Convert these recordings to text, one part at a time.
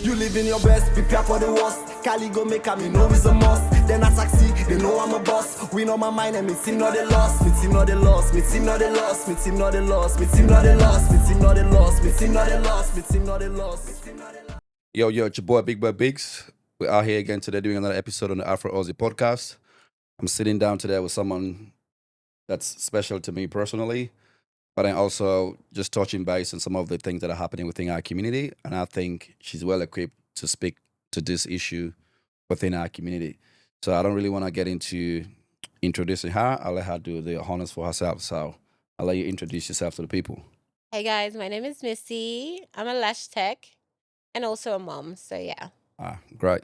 You live in your best, prepare for the worst. Cali go make me know it's a must. Then I taxi, they know I'm a boss. We know my mind and me team not the loss. Me team not the loss, me team not the loss, me team not the loss, me team not the loss, me team not the loss, me team not the loss, me team not the loss, me team not the loss. Yo, it's your boy Big Boy Biggs. We're out here again today doing another episode on the Afro Aussie podcast. I'm sitting down today with someone that's special to me personally, but I'm also just touching base on some of the things that are happening within our community. And I think she's well equipped to speak to this issue within our community. So I don't really want to get into introducing her. I'll let her do the honors for herself. So I'll let you introduce yourself to the people. Hey guys, my name is Missy. I'm a lash tech and also a mom. So yeah. Great.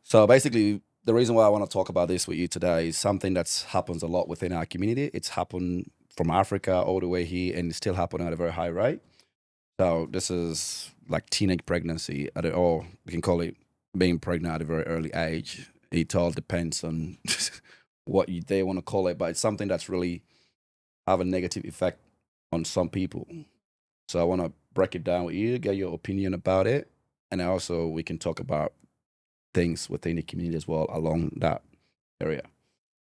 So basically, the reason why I want to talk about this with you today is something that's happens a lot within our community. It's happened from Africa all the way here, and it's still happening at a very high rate. So this is like teenage pregnancy or we can call it being pregnant at a very early age. It all depends on what they want to call it, but it's something that's really have a negative effect on some people. So I want to break it down with you, get your opinion about it, and also we can talk about things within the community as well along that area.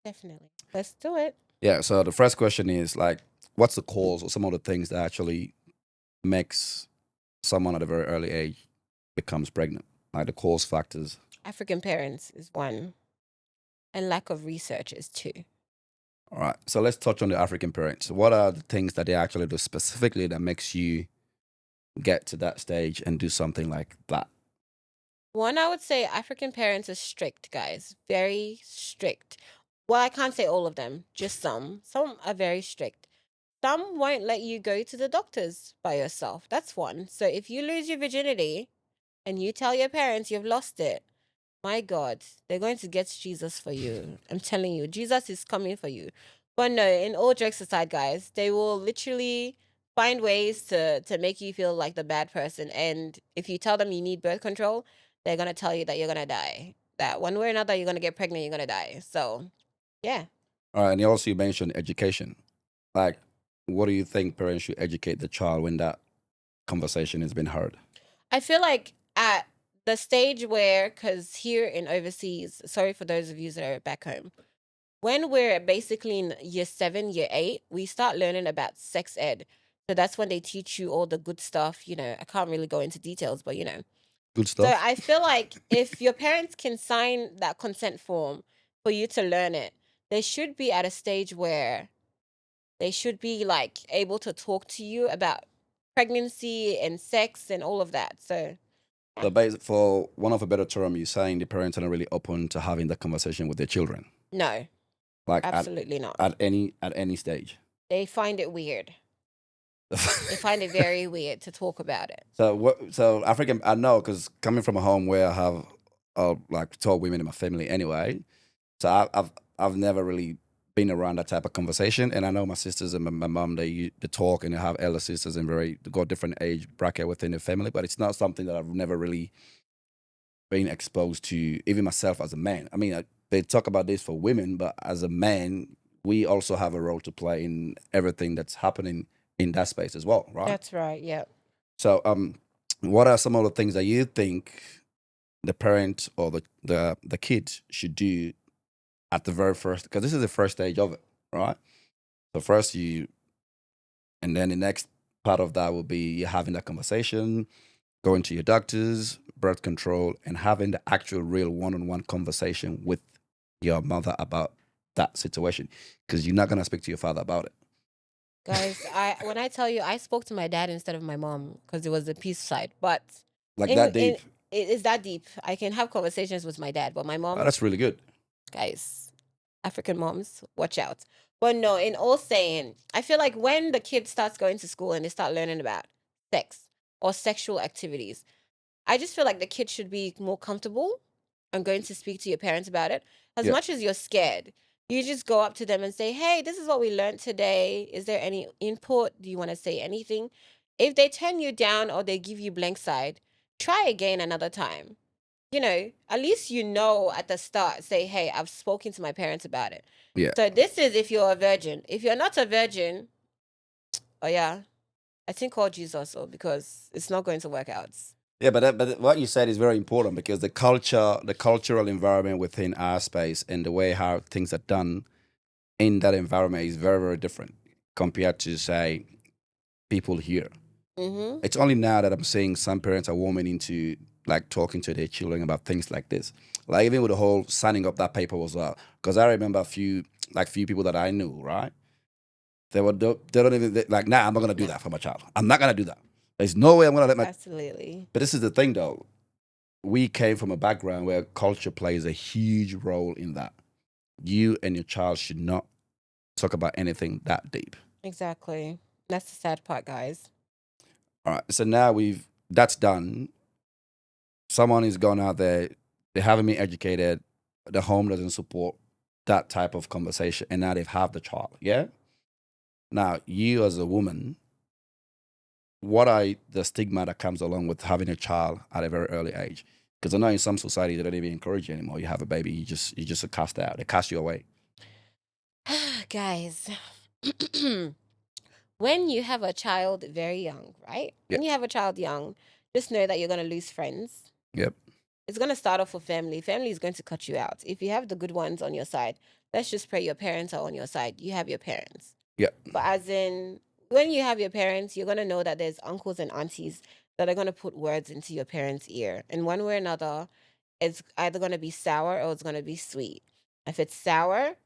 Definitely. Let's do it. Yeah, so the first question is like, what's the cause or some of the things that actually makes someone at a very early age becomes pregnant? Like the cause factors. African parents is one, and lack of research is two. All right, so let's touch on the African parents. What are the things that they actually do specifically that makes you get to that stage and do something like that? One, I would say African parents are strict, guys. Very strict. Well, I can't say all of them, just some. Some are very strict. Some won't let you go to the doctors by yourself. That's one. So if you lose your virginity and you tell your parents you've lost it, my God, they're going to get Jesus for you. I'm telling you, Jesus is coming for you. But no, in all jokes aside, guys, they will literally find ways to make you feel like the bad person. And if you tell them you need birth control, they're going to tell you that you're going to die. That one way or another, you're going to get pregnant, you're going to die. So, yeah. All right, and you mentioned education. Like, what do you think parents should educate the child when that conversation has been heard? I feel like at the stage where, because here in overseas, sorry for those of you that are back home, when we're basically in year 7, year 8, we start learning about sex ed. So that's when they teach you all the good stuff. You know, I can't really go into details, but Good So stuff. I feel like if your parents can sign that consent form for you to learn it, they should be at a stage where they should be like able to talk to you about pregnancy and sex and all of that. So So, for one of a better term, you're saying the parents are not really open to having that conversation with their children, no, like absolutely not. at any stage. They find it weird. They find it very weird to talk about it. So African, I know because coming from a home where I have like 12 women in my family anyway, so I've never really been around that type of conversation, and I know my sisters and my mom they talk and they have elder sisters and they got different age bracket within the family, but it's not something that I've never really been exposed to, even myself as a man. I mean, they talk about this for women, but as a man, we also have a role to play in everything that's happening in that space as well, right? That's right. Yeah. So, what are some of the things that you think the parent or the kid should do at the very first? Because this is the first stage of it, right? So first and then the next part of that will be you having that conversation, going to your doctors, birth control, and having the actual real one-on-one conversation with your mother about that situation. Because you're not gonna speak to your father about it. Guys, when I tell you, I spoke to my dad instead of my mom because it was the peace side. But Like that deep. it is that deep. I can have conversations with my dad, but my mom, Oh, that's really good. guys, African moms, watch out. But no, in all saying, I feel like when the kid starts going to school and they start learning about sex or sexual activities, I just feel like the kid should be more comfortable and going to speak to your parents about it. As Yeah. much as you're scared, you just go up to them and say, hey, this is what we learned today. Is there any input? Do you want to say anything? If they turn you down or they give you blank side, try again another time. At least at the start, say, hey, I've spoken to my parents about it. Yeah. So this is if you're a virgin. If you're not a virgin, oh yeah, I think call Jesus because it's not going to work out. Yeah, but what you said is very important because the cultural environment within our space and the way how things are done in that environment is very, very different compared to say people here. Mm-hmm. It's only now that I'm seeing some parents are warming into like talking to their children about things like this. Like even with the whole signing up that paper was because I remember a few people that I knew, right? They don't even like, nah, I'm not gonna do No, that for my child. I'm not gonna do that. There's no way I'm gonna let my. absolutely. But this is the thing though. We came from a background where culture plays a huge role in that. You and your child should not talk about anything that deep. Exactly. That's the sad part, guys. All right. So now that's done. Someone is gone out there, they haven't been educated, the home doesn't support that type of conversation, and now they've had the child. Yeah. Now, you as a woman, what are the stigma that comes along with having a child at a very early age? Because I know in some societies they don't even encourage you anymore. You have a baby, you just cast out. They cast you away. Guys, when you have a child very young, right? Yeah. When you have a child young, just know that you're going to lose friends. Yep. It's going to start off with family. Family is going to cut you out. If you have the good ones on your side, let's just pray your parents are on your side. You have your parents. Yep. But as in, when you have your parents, you're going to know that there's uncles and aunties that are going to put words into your parents' ear. And one way or another, it's either going to be sour or it's going to be sweet. If it's sour,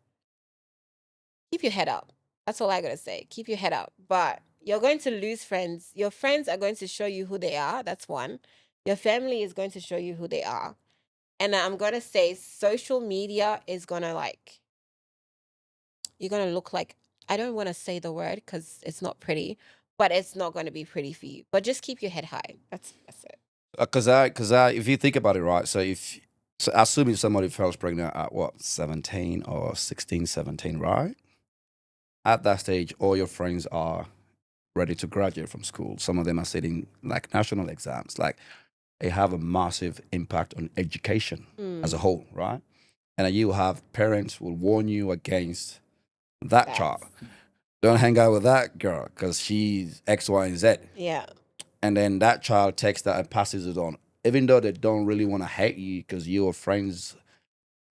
keep your head up. That's all I got to say. Keep your head up. But you're going to lose friends. Your friends are going to show you who they are. That's one. Your family is going to show you who they are. And I'm going to say social media is going to like, you're going to look like, I don't want to say the word because it's not pretty, but it's not going to be pretty for you. But just keep your head high. That's it. If you think about it, right? So assuming somebody falls pregnant at what 17 or 16, 17, right? At that stage, all your friends are ready to graduate from school. Some of them are sitting like national exams. Like they have a massive impact on education as a Mm, whole, right? And then you have parents will warn you against that child. facts. Don't hang out with that girl because she's X, Y, and Z. Yeah. And then that child takes that and passes it on, even though they don't really want to hate you because you are friends,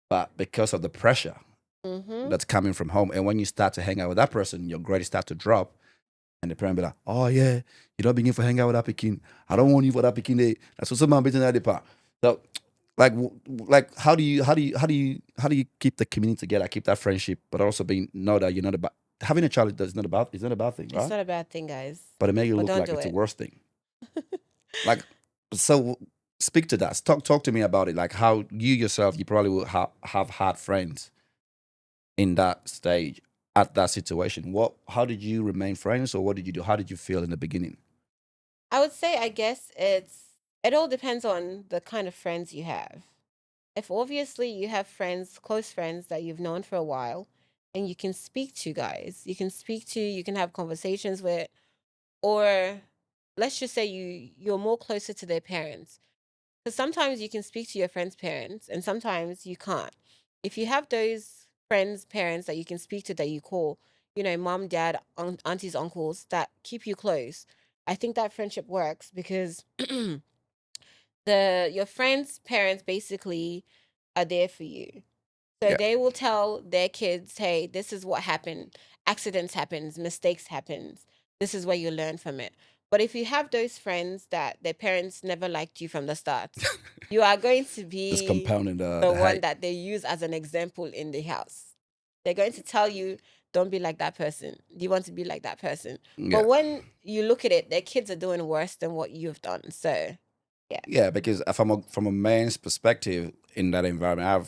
but because of the pressure Mm-hmm. that's coming from home. And when you start to hang out with that person, your grades start to drop. And the parent be like, oh yeah, you don't begin for hang out with that pekin. I don't want you for that pekin day. That's what someone beating at the part. So like how do you keep the community together, keep that friendship, but also being know that you're not about having a child is not about it's not a bad thing, It's right? not a bad thing, guys. But it make it But look don't like do it's the it. worst thing. Like so speak to that. Talk to me about it. Like how you yourself, you probably will have had friends in that stage at that situation. How did you remain friends or what did you do? How did you feel in the beginning? I would say, I guess it all depends on the kind of friends you have. If obviously you have friends, close friends that you've known for a while, and you can speak to guys, you can have conversations with, or let's just say you're more closer to their parents. Because sometimes you can speak to your friends' parents, and sometimes you can't. If you have those friends' parents that you can speak to, that you call, mom, dad, aunties, uncles, that keep you close, I think that friendship works because the your friends' parents basically are there for you. So Yeah. they will tell their kids, hey, this is what happened. Accidents happens, mistakes happens. This is where you learn from it. But if you have those friends that their parents never liked you from the start, you are going to Just be compounding the the one hate. that they use as an example in the house. They're going to tell you, don't be like that person. Do you want to be like that person? Yeah. But when you look at it, their kids are doing worse than what you've done. So, yeah. Yeah, because from a man's perspective in that environment,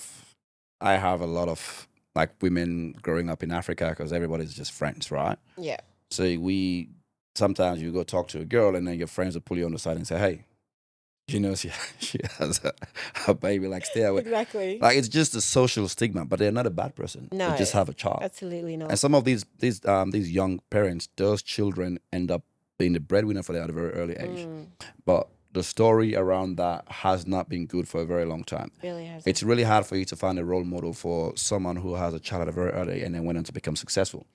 I have a lot of like women growing up in Africa because everybody's just friends, right? Yeah. So we sometimes you go talk to a girl and then your friends will pull you on the side and say, "Hey, she she has a baby, like stay away." Exactly. Like it's just a social stigma, but they're not a bad person. They No, just have a child. absolutely And not. some of these young parents, those children end up being the breadwinner for them at a very early age. Mm, But the story around that has not been good for a very long time. really hasn't. It's really hard for you to find a role model for someone who has a child at a very early and then went on to become successful,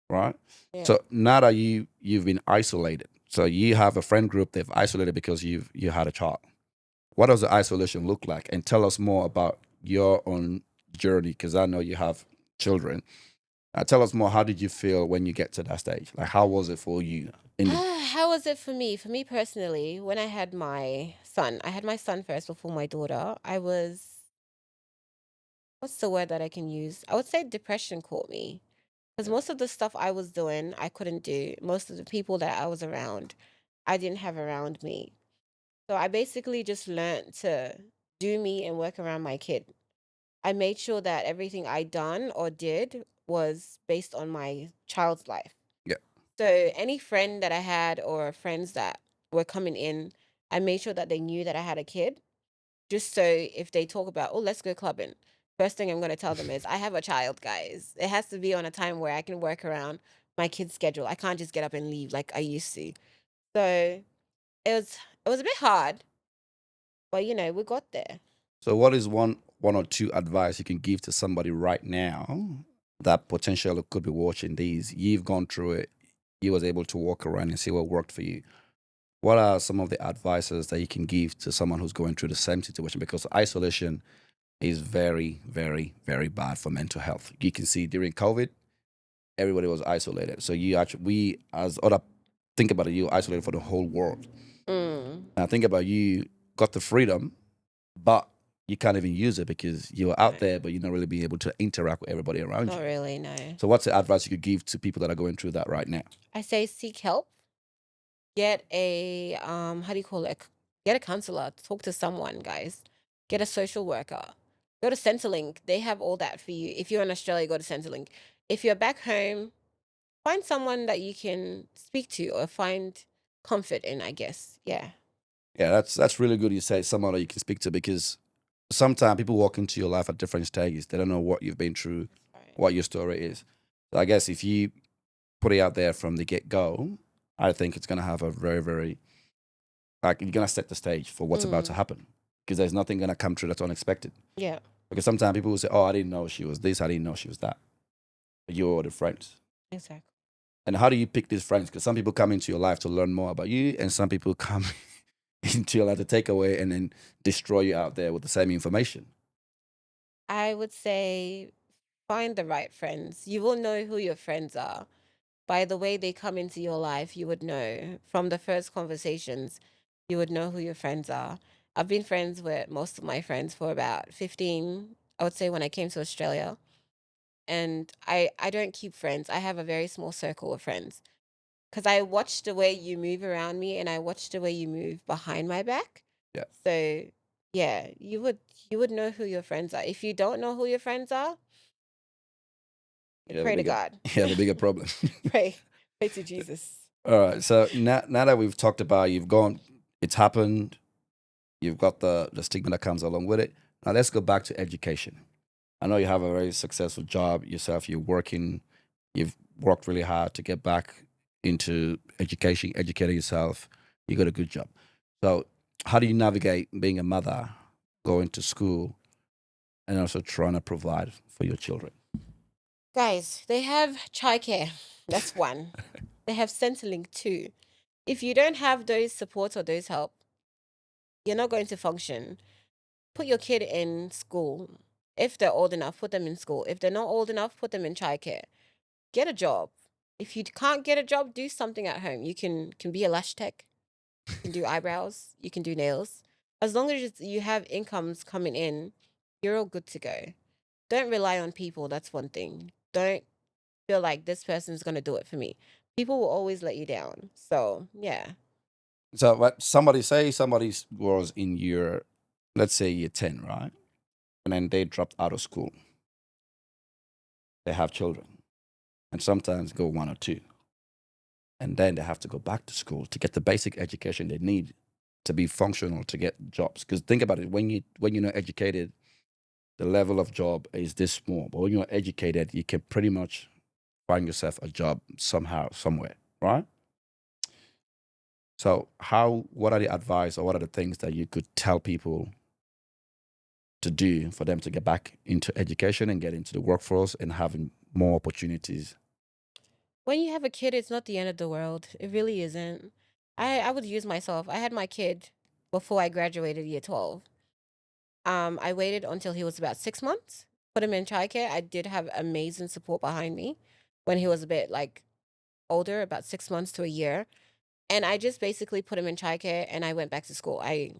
right? Yeah. So now that you've been isolated, So you have a friend group they've isolated because you had a child. What does the isolation look like? And tell us more about your own journey, because I know you have children. Tell us more. How did you feel when you get to that stage? Like, how was it for you? In the How was it for me? For me personally, when I had my son first before my daughter. I was, what's the word that I can use? I would say depression caught me because most of the stuff I was doing, I couldn't do. Most of the people that I was around, I didn't have around me. So I basically just learned to do me and work around my kid. I made sure that everything I done or did was based on my child's life. yeah, So any friend that I had or friends that were coming in, I made sure that they knew that I had a kid. Just so if they talk about, oh, let's go clubbing, first thing I'm gonna tell them is I have a child, guys. It has to be on a time where I can work around my kid's schedule. I can't just get up and leave like I used to. So it was a bit hard, but we got there. so what is one or two advice you can give to somebody right now that potentially could be watching these? You've gone through it. You was able to walk around and see what worked for you. What are some of the advices that you can give to someone who's going through the same situation? Because isolation is very, very, very bad for mental health. You can see during COVID, everybody was isolated. So you actually, we as other think about it, you isolated for the whole world. Mm, Now think about you got the freedom, but you can't even use it because you're out no, there, but you're not really being able to interact with everybody around not you. really, no. So what's the advice you could give to people that are going through that right now? I say seek help. Get a how do you call it? Get a counselor. Talk to someone, guys. Get a social worker. Go to Centrelink. They have all that for you. If you're in Australia, go to Centrelink. If you're back home, find someone that you can speak to or find comfort in, I guess. Yeah. Yeah, that's really good. You say someone that you can speak to because sometimes people walk into your life at different stages. They don't know what you've been through, Right. what your story is. So I guess if you put it out there from the get go, I think it's gonna have a very, very like you're gonna set the stage for what's about to Mm, happen because there's nothing gonna come true that's unexpected. yeah, Because sometimes people will say, "Oh, I didn't know she was this. I didn't know she was that." But you're the friends. exactly. And how do you pick these friends? Because some people come into your life to learn more about you, and some people come into your life to take away and then destroy you out there with the same information. I would say find the right friends. You will know who your friends are. By the way they come into your life, you would know from the first conversations, you would know who your friends are. I've been friends with most of my friends for about 15, I would say, when I came to Australia. And I don't keep friends. I have a very small circle of friends because I watch the way you move around me and I watch the way you move behind my back. Yeah, So yeah, you would know who your friends are. If you don't know who your friends are, you have a pray to bigger, God. you have a bigger problem. Pray to Jesus. All right. So now that we've talked about, you've gone, it's happened. You've got the stigma that comes along with it. Now let's go back to education. I know you have a very successful job yourself. You're working. You've worked really hard to get back into education, educating yourself. You got a good job. So how do you navigate being a mother, going to school, and also trying to provide for your children? Guys, they have childcare. That's one. They have Centrelink too. If you don't have those supports or those help, you're not going to function. Put your kid in school. If they're old enough, put them in school. If they're not old enough, put them in childcare. Get a job. If you can't get a job, do something at home. You can be a lash tech. You can do eyebrows. You can do nails. As long as you have incomes coming in, you're all good to go. Don't rely on people. That's one thing. Don't feel like this person's gonna do it for me. People will always let you down. So yeah. So what somebody was in year, let's say year 10, right? And then they dropped out of school. They have children and sometimes go one or two. And then they have to go back to school to get the basic education they need to be functional to get jobs. Because think about it, when you're not educated, the level of job is this small. But when you're educated, you can pretty much find yourself a job somehow, somewhere, right? So what are the advice or what are the things that you could tell people to do for them to get back into education and get into the workforce and having more opportunities? When you have a kid, it's not the end of the world. It really isn't. I would use myself. I had my kid before I graduated year 12. I waited until he was about 6 months, put him in childcare. I did have amazing support behind me when he was a bit like older, about 6 months to a year. And I just basically put him in childcare and I went back to school. I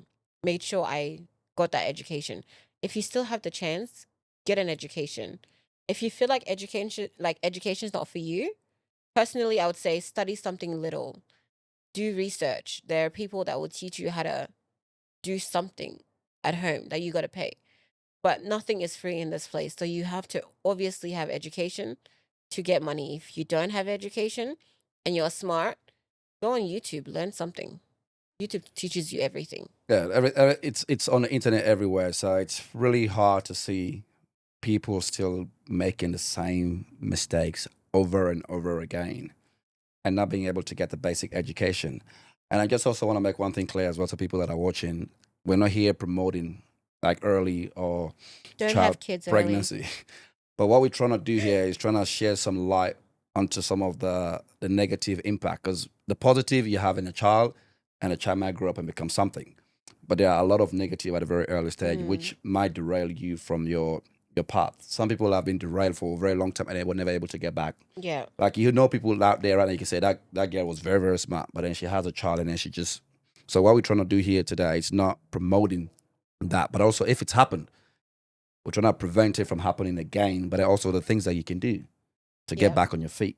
made sure I got that education. If you still have the chance, get an education. If you feel like education is not for you, personally I would say study something little. Do research. There are people that will teach you how to do something at home that you got to pay. But nothing is free in this place. So you have to obviously have education to get money. If you don't have education and you're smart, go on YouTube, learn something. YouTube teaches you everything. Yeah, it's on the internet everywhere, so it's really hard to see people still making the same mistakes over and over again and not being able to get the basic education. And I just also want to make one thing clear as well to people that are watching. We're not here promoting like early or Don't child have kids early. pregnancy. But what we're trying to do here is trying to share some light onto some of the negative impact. Because the positive you have in a child, and a child might grow up and become something. But there are a lot of negative at a very early stage, which might derail you from your path. Some people have been derailed for a very long time and they were never able to get back. Yeah. Like, you know, people out there, right? And you can say that girl was very, very smart, but then she has a child and then she just. So what we're trying to do here today is not promoting that, but also if it's happened, we're trying to prevent it from happening again. But also the things that you can do to get Yeah. back on your feet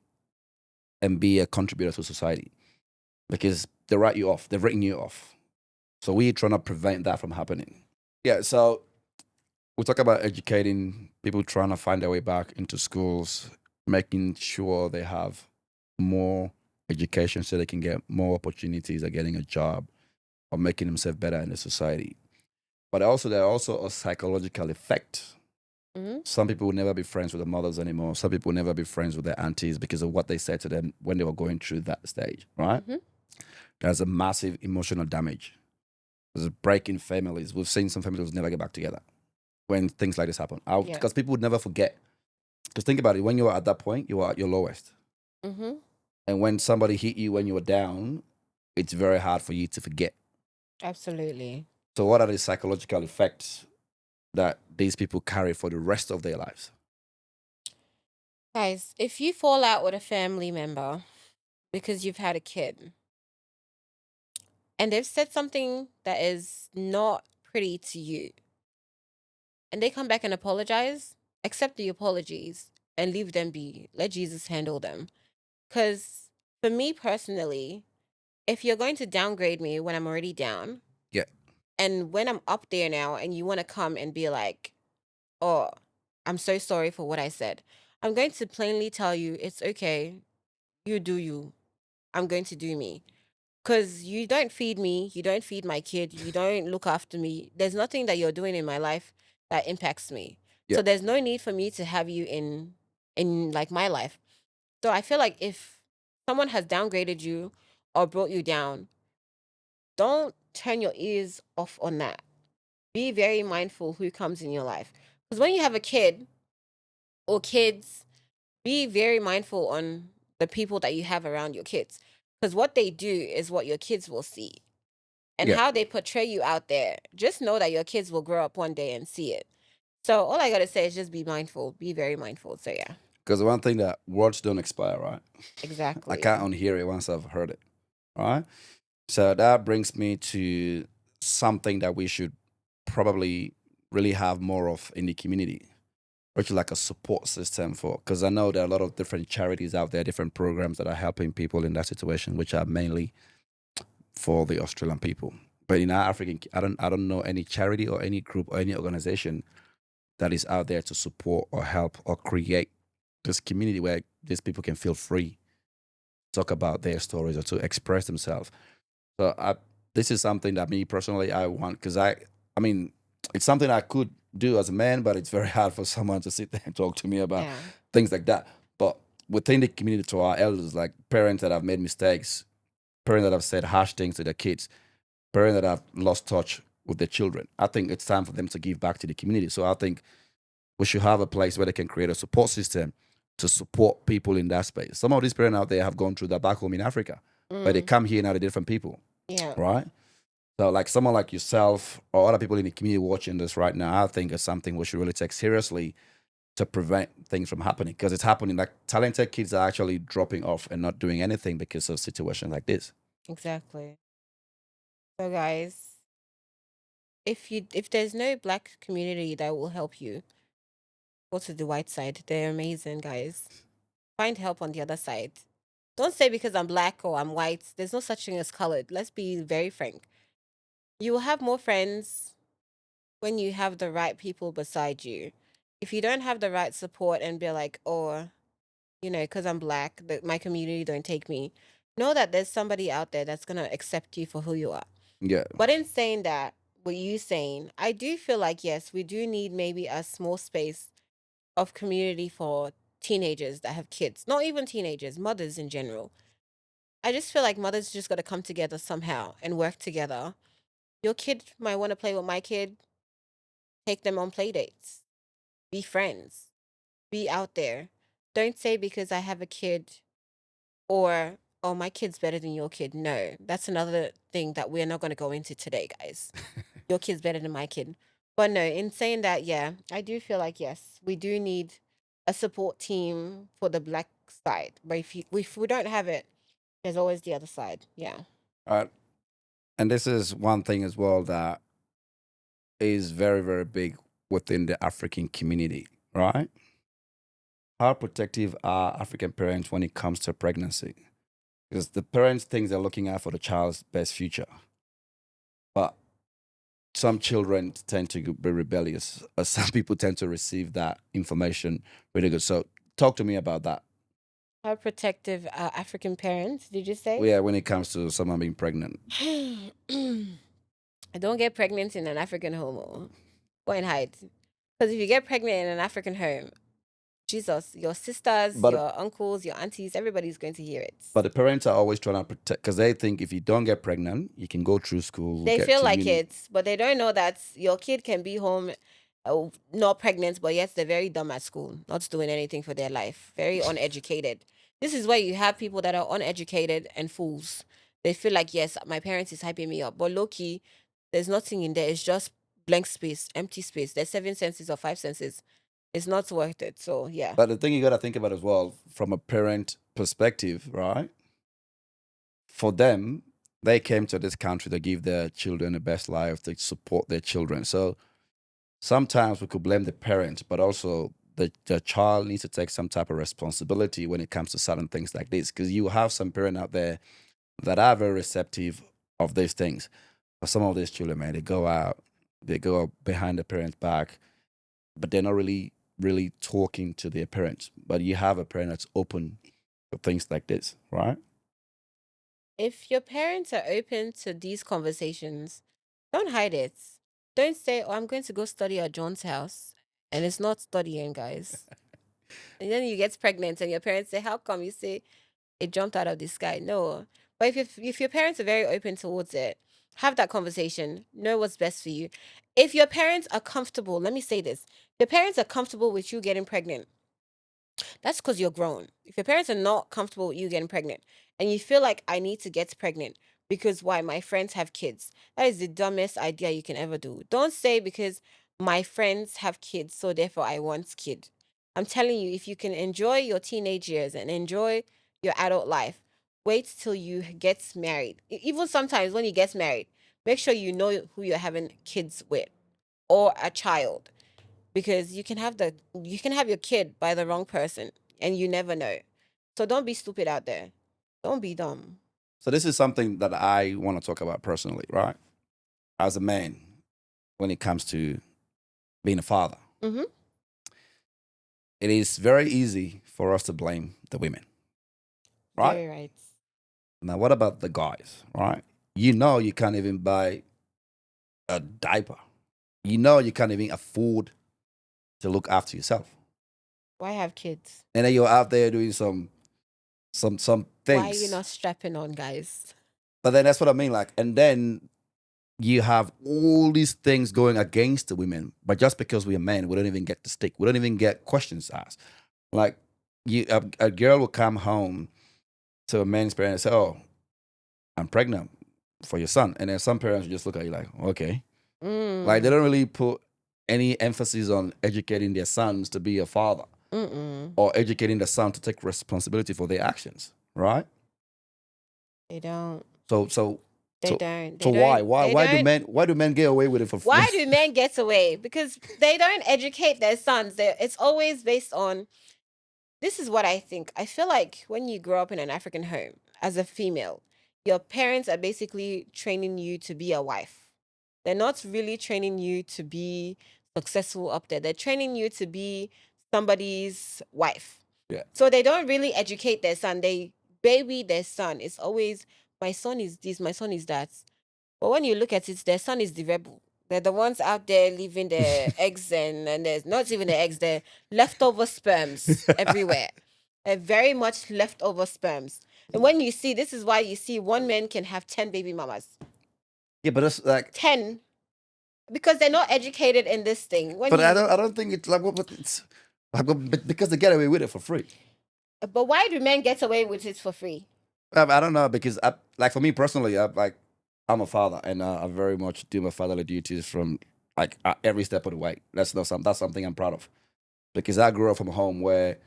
and be a contributor to society, because they write you off, they've written you off. So we're trying to prevent that from happening. Yeah. So we talk about educating people, trying to find their way back into schools, making sure they have more education so they can get more opportunities of getting a job or making themselves better in the society. But also, there are also a psychological effect. hmm Some people will never be friends with their mothers anymore. Some people will never be friends with their aunties because of what they said to them when they were going through that stage, right? hmm There's a massive emotional damage. There's a break in families. We've seen some families never get back together when things like this happen. Yeah. Because people would never forget. Because think about it, when you were at that point, you were at your lowest. hmm And when somebody hit you when you were down, it's very hard for you to forget. Absolutely. So what are the psychological effects that these people carry for the rest of their lives? Guys, if you fall out with a family member because you've had a kid and they've said something that is not pretty to you and they come back and apologize, accept the apologies and leave them be. Let Jesus handle them. Because for me personally, if you're going to downgrade me when I'm already down, Yeah. and when I'm up there now and you want to come and be like, oh, I'm so sorry for what I said, I'm going to plainly tell you it's okay. You do you. I'm going to do me. Because you don't feed me, you don't feed my kid, you don't look after me. There's nothing that you're doing in my life that impacts me. Yeah. So there's no need for me to have you in like my life. So I feel like if someone has downgraded you or brought you down, don't turn your ears off on that. Be very mindful who comes in your life. Because when you have a kid or kids, be very mindful on the people that you have around your kids. Because what they do is what your kids will see. And Yeah. how they portray you out there. Just know that your kids will grow up one day and see it. So all I gotta say is just be mindful. Be very mindful. So yeah, Because the one thing that words don't expire, right? exactly. I can't unhear it once I've heard it. All right. So that brings me to something that we should probably really have more of in the community, which is like a support system for. Because I know there are a lot of different charities out there, different programs that are helping people in that situation, which are mainly for the Australian people. But in our African, I don't know any charity or any group or any organization that is out there to support or help or create this community where these people can feel free to talk about their stories or to express themselves. So this is something that me personally I want, because I mean it's something I could do as a man, but it's very hard for someone to sit there and talk to me about Yeah. things like that. But within the community, to our elders, like parents that have made mistakes, parents that have said harsh things to their kids, parents that have lost touch with their children, I think it's time for them to give back to the community. So I think we should have a place where they can create a support system to support people in that space. Some of these parents out there have gone through that back home in Africa. but they Mm. come here now, they're different people, Yeah. right? So, like someone like yourself or other people in the community watching this right now, I think is something we should really take seriously to prevent things from happening because it's happening. Like talented kids are actually dropping off and not doing anything because of situations like this. Exactly. So, guys, if there's no black community that will help you, go to the white side. They're amazing, guys. Find help on the other side. Don't say because I'm black or I'm white. There's no such thing as colored. Let's be very frank. You will have more friends when you have the right people beside you. If you don't have the right support and be like, oh, because I'm black, my community don't take me. Know that there's somebody out there that's gonna accept you for who you are. Yeah. But in saying that, what you saying, I do feel like yes, we do need maybe a small space of community for teenagers that have kids. Not even teenagers, mothers in general. I just feel like mothers just gotta come together somehow and work together. Your kid might want to play with my kid, take them on play dates, be friends, be out there. Don't say because I have a kid or oh my kid's better than your kid. No, that's another thing that we're not going to go into today, guys. Your kid's better than my kid. But no, in saying that, yeah, I do feel like yes, we do need a support team for the black side. But if we don't have it, there's always the other side. Yeah. All right. And this is one thing as well that is very, very big within the African community, right? How protective are African parents when it comes to pregnancy? Because the parents think they're looking out for the child's best future. But some children tend to be rebellious, or some people tend to receive that information really good. So, talk to me about that. How protective are African parents, did you say? Yeah, when it comes to someone being pregnant. Don't get pregnant in an African home. Go and hide. Because if you get pregnant in an African home, Jesus, your sisters, But your uncles, your aunties, everybody's going to hear it. but the parents are always trying to protect because they think if you don't get pregnant, you can go through school, They get feel to like uni. it, but they don't know that your kid can be home, not pregnant, but yet they're very dumb at school, not doing anything for their life, very uneducated. This is where you have people that are uneducated and fools. They feel like, yes, my parents is hyping me up, but low key, there's nothing in there. It's just blank space, empty space. There's seven senses or five senses. It's not worth it. So yeah. But the thing you got to think about as well, from a parent perspective, right? For them, they came to this country to give their children the best life, to support their children. So sometimes we could blame the parent, but also the child needs to take some type of responsibility when it comes to certain things like this. Because you have some parent out there that are very receptive of these things. But some of these children, man, they go out behind the parent's back, but they're not really talking to their parents. But you have a parent that's open to things like this, right? If your parents are open to these conversations, don't hide it. Don't say, "Oh, I'm going to go study at John's house," and it's not studying, guys. And then you get pregnant, and your parents say, "How come?" You say, "It jumped out of the sky." No, but if your parents are very open towards it, have that conversation. Know what's best for you. If your parents are comfortable, let me say this: your parents are comfortable with you getting pregnant, that's because you're grown. If your parents are not comfortable with you getting pregnant and you feel like I need to get pregnant because why my friends have kids, that is the dumbest idea you can ever do. Don't say because my friends have kids, so therefore I want kid. I'm telling you, if you can enjoy your teenage years and enjoy your adult life, wait till you get married. Even sometimes when you get married, make sure you know who you're having kids with or a child because you can have your kid by the wrong person and you never know. So don't be stupid out there. Don't be dumb. So this is something that I want to talk about personally, right? As a man, when it comes to being a father, Mm-hmm. it is very easy for us to blame the women, right? Very right. Now, what about the guys, right? You know, you can't even buy a diaper. You know, you can't even afford to look after yourself, Why have kids? and then you're out there doing some Why are you things. not strapping on, guys? But then that's what I mean, like, and then you have all these things going against the women, but just because we're men, we don't even get the stick. We don't even get questions asked. Like, a girl will come home to a man's parent and say, "Oh, I'm pregnant for your son. And then some parents just look at you like, okay. Like they Mm. don't really put any emphasis on educating their sons to be a father Mm-mm. or educating the son to take responsibility for their actions, right? They don't. So so They so don't. so They why don't. why They why do don't. men get away with it for free? Why do men get away? Because they don't educate their sons. It's always based on. This is what I think. I feel like when you grow up in an African home as a female, your parents are basically training you to be a wife. They're not really training you to be successful up there. They're training you to be somebody's wife. Yeah. So they don't really educate their son. They baby their son. It's always, my son is this, my son is that. But when you look at it, their son is the rebel. They're the ones out there leaving their eggs and there's not even the eggs, they're leftover sperms everywhere. They're very much leftover sperms. And when you see, this is why you see one man can have 10 baby mamas. Yeah, but it's like 10. Because they're not educated in this thing. When but you, I don't think it's like what it's like, but because they get away with it for free. but why do men get away with it for free? I don't know because like for me personally, I'm a father and I very much do my fatherly duties from like every step of the way. That's something I'm proud of because I grew up from a home where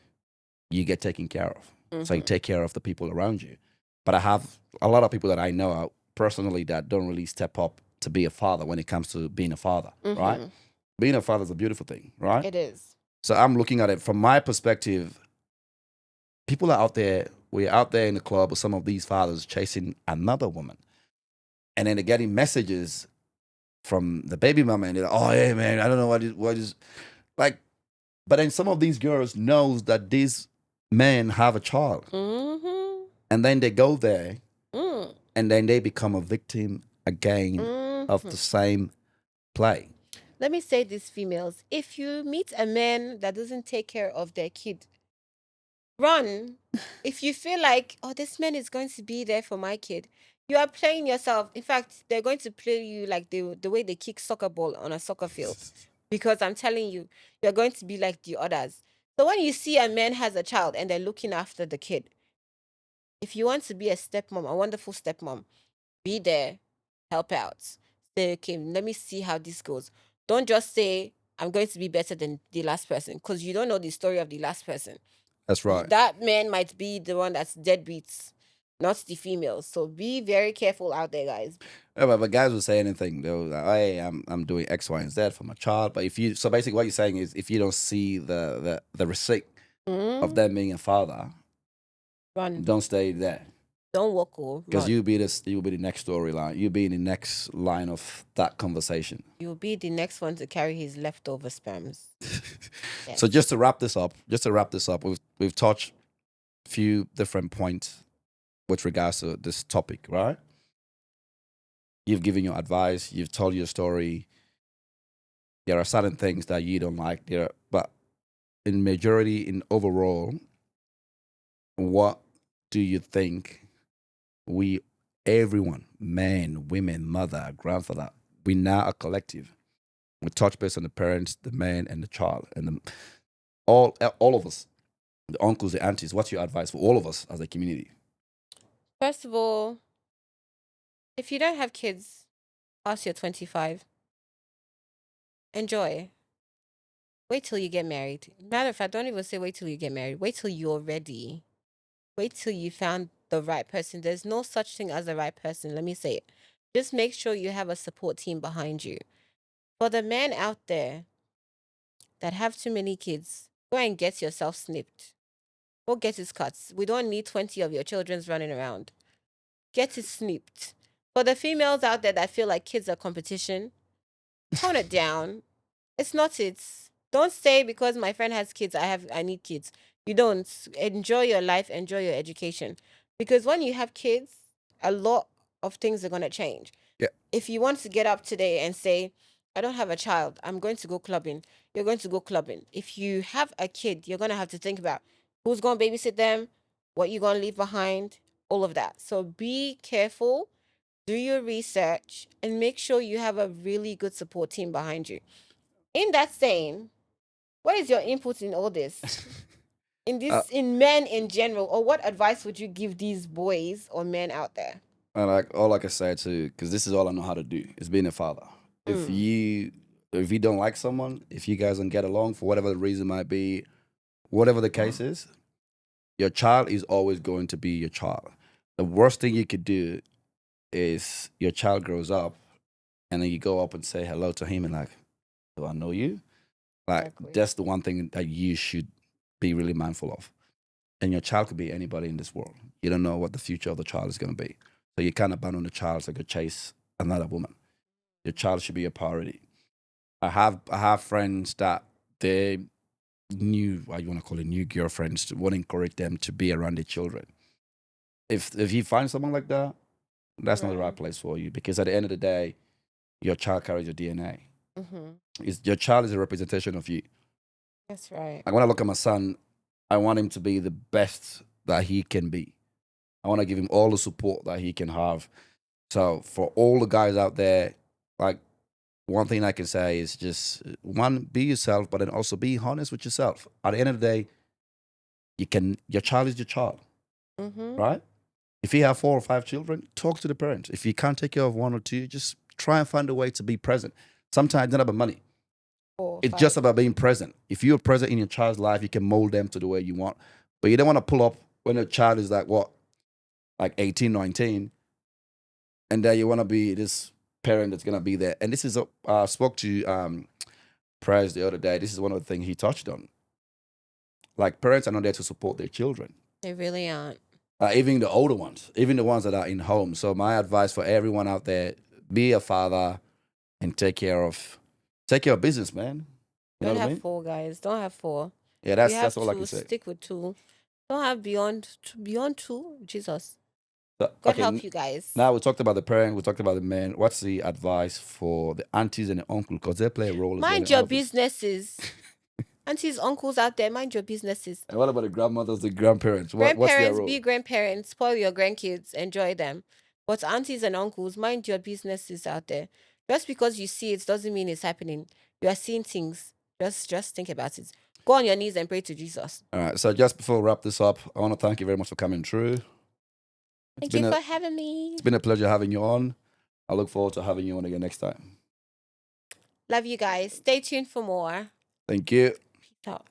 you get taken care of, so you Mhm. take care of the people around you. But I have a lot of people that I know personally that don't really step up to be a father when it comes to being a father, right? Mhm. Being a father is a beautiful thing, right? It is. So I'm looking at it from my perspective. People are out there. We're out there in the club with some of these fathers chasing another woman, and then they're getting messages from the baby mama, and they're like, "Oh, hey man, I don't know what is like." But then some of these girls knows that these men have a child, Mhm. and then they go there, Mm. and then they become a victim again of Mhm. the same play. Let me say this, females. If you meet a man that doesn't take care of their kid, run. If you feel like, oh, this man is going to be there for my kid, you are playing yourself. In fact, they're going to play you like the way they kick soccer ball on a soccer field. Because I'm telling you, you're going to be like the others. So when you see a man has a child and they're looking after the kid, if you want to be a stepmom, a wonderful stepmom, be there, help out. Say, okay, let me see how this goes. Don't just say, I'm going to be better than the last person, because you don't know the story of the last person. That's right. That man might be the one that's deadbeats, not the females. So be very careful out there, guys. Yeah, but guys will say anything. They'll like, hey, I'm doing X, Y, and Z for my child. But if you so basically what you're saying is if you don't see the receipt of Mm, them being a father, run. don't stay there. Don't walk or Because run. you'll be the next storyline. You'll be in the next line of that conversation. You'll be the next one to carry his leftover sperms. Yes. So just to wrap this up, we've touched a few different points with regards to this topic, right? You've given your advice, you've told your story. There are certain things that you don't like there, but in majority, in overall, what do you think we, everyone, man, women, mother, grandfather, we now a collective. We touch base on the parents, the man, and the child, and all of us, the uncles, the aunties. What's your advice for all of us as a community? First of all, if you don't have kids past you're 25, enjoy. Wait till you get married. Matter of fact, don't even say wait till you get married. Wait till you're ready. Wait till you found the right person. There's no such thing as the right person. Let me say it. Just make sure you have a support team behind you. For the men out there that have too many kids, go and get yourself snipped. Go get it cut. We don't need 20 of your children's running around. Get it snipped. For the females out there that feel like kids are competition, tone it down. It's not it. Don't say because my friend has kids, I need kids. You don't. Enjoy your life, enjoy your education. Because when you have kids, a lot of things are gonna change. Yeah. If you want to get up today and say, I don't have a child, I'm going to go clubbing, you're going to go clubbing. If you have a kid, you're gonna have to think about who's gonna babysit them, what you're gonna leave behind, all of that. So be careful, do your research, and make sure you have a really good support team behind you. In that saying, what is your input in all this? Uh, In men in general, or what advice would you give these boys or men out there? And like all I can say to, because this is all I know how to do is being a father. If Mm. you don't like someone, if you guys don't get along for whatever the reason might be, whatever the case is, your child is always going to be your child. The worst thing you could do is your child grows up and then you go up and say hello to him and like, do I know you? Like Exactly. that's the one thing that you should be really mindful of. And your child could be anybody in this world. You don't know what the future of the child is going to be. So you can't abandon the child so you could chase another woman. Your child should be a priority. I have friends that they new what you want to call it new girlfriends want to encourage them to be around their children. If you find someone like that, that's not the right Right. place for you because at the end of the day, your child carries your DNA. Mm-hmm. Your child is a representation of you. That's right. Like when I look at my son, I want him to be the best that he can be. I want to give him all the support that he can have. So for all the guys out there, like one thing I can say is just one, be yourself, but then also be honest with yourself. At the end of the day, your child is your child, Mm-hmm. right? If you have 4 or 5 children, talk to the parents. If you can't take care of 1 or 2, just try and find a way to be present. Sometimes it's not about money. 4, It's 5. just about being present. If you're present in your child's life, you can mold them to the way you want. But you don't want to pull up when a child is like what, like 18, 19, and then you want to be this parent that's gonna be there. And this is I spoke to Prez the other day. This is one of the things he touched on. Like parents are not there to support their children. They really aren't. Even the older ones, even the ones that are in home. So my advice for everyone out there: be a father and take care of business, man. You know Don't what I have mean? 4, guys. Don't have 4. Yeah, You that's have all I can 2. say. Stick with 2. Don't have beyond 2. Jesus. So, God okay, help you guys. now we talked about the parent, we talked about the men. What's the advice for the aunties and the uncles? Because they play a role as well in Mind your all of this. businesses. Aunties, uncles out there, mind your businesses. And what about the grandmothers, the grandparents? What's their Grandparents, role? be grandparents, spoil your grandkids, enjoy them. But aunties and uncles, mind your businesses out there. Just because you see it doesn't mean it's happening. You are seeing things. Just think about it. Go on your knees and pray to Jesus. All right. So just before we wrap this up, I want to thank you very much for coming through. It's Thank been you a for having me. it's been a pleasure having you on. I look forward to having you on again next time. Love you guys. Stay tuned for more. Thank you. Peace out.